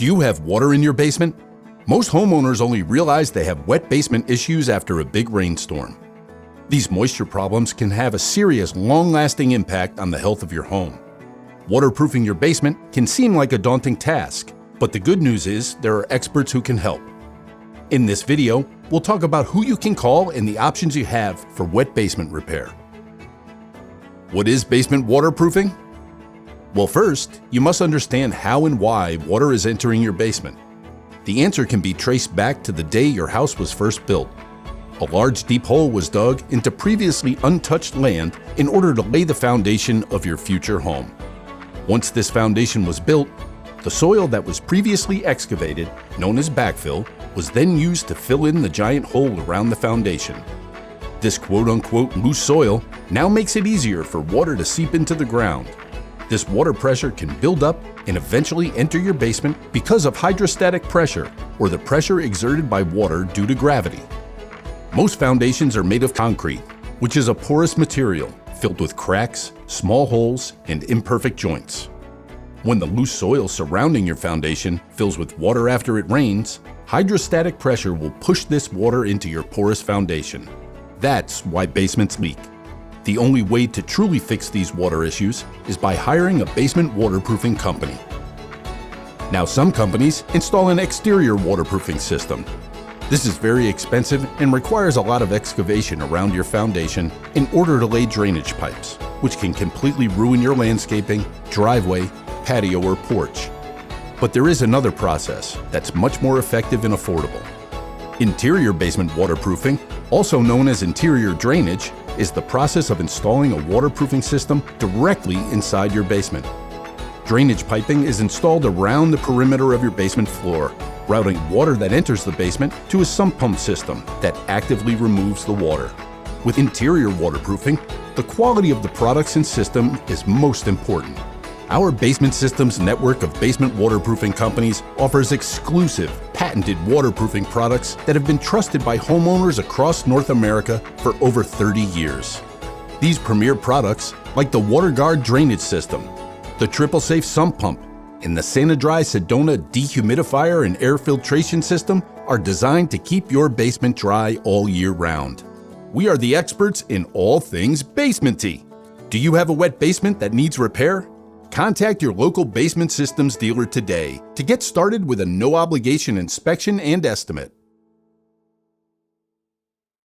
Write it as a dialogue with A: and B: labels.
A: Do you have water in your basement? Most homeowners only realize they have wet basement issues after a big rainstorm. These moisture problems can have a serious, long-lasting impact on the health of your home. Waterproofing your basement can seem like a daunting task, but the good news is there are experts who can help. In this video, we'll talk about who you can call and the options you have for wet basement repair. What is basement waterproofing? Well, first, you must understand how and why water is entering your basement. The answer can be traced back to the day your house was first built. A large deep hole was dug into previously untouched land in order to lay the foundation of your future home. Once this foundation was built, the soil that was previously excavated, known as backfill, was then used to fill in the giant hole around the foundation. This quote-unquote loose soil now makes it easier for water to seep into the ground. This water pressure can build up and eventually enter your basement because of hydrostatic pressure, or the pressure exerted by water due to gravity. Most foundations are made of concrete, which is a porous material filled with cracks, small holes, and imperfect joints. When the loose soil surrounding your foundation fills with water after it rains, hydrostatic pressure will push this water into your porous foundation. That's why basements leak. The only way to truly fix these water issues is by hiring a basement waterproofing company. Now, some companies install an exterior waterproofing system. This is very expensive and requires a lot of excavation around your foundation in order to lay drainage pipes, which can completely ruin your landscaping, driveway, patio, or porch. But there is another process that's much more effective and affordable. Interior basement waterproofing, also known as interior drainage, is the process of installing a waterproofing system directly inside your basement. Drainage piping is installed around the perimeter of your basement floor, routing water that enters the basement to a sump pump system that actively removes the water. With interior waterproofing, the quality of the products and system is most important. Our Basement Systems network of basement waterproofing companies offers exclusive, patented waterproofing products that have been trusted by homeowners across North America for over 30 years. These premier products, like the WaterGuard drainage system, the Triple Safe sump pump, and the SaniDry Sedona dehumidifier and air filtration system, are designed to keep your basement dry all year round. We are the experts in all things basement-y. Do you have a wet basement that needs repair? Contact your local Basement Systems dealer today to get started with a no-obligation inspection and estimate.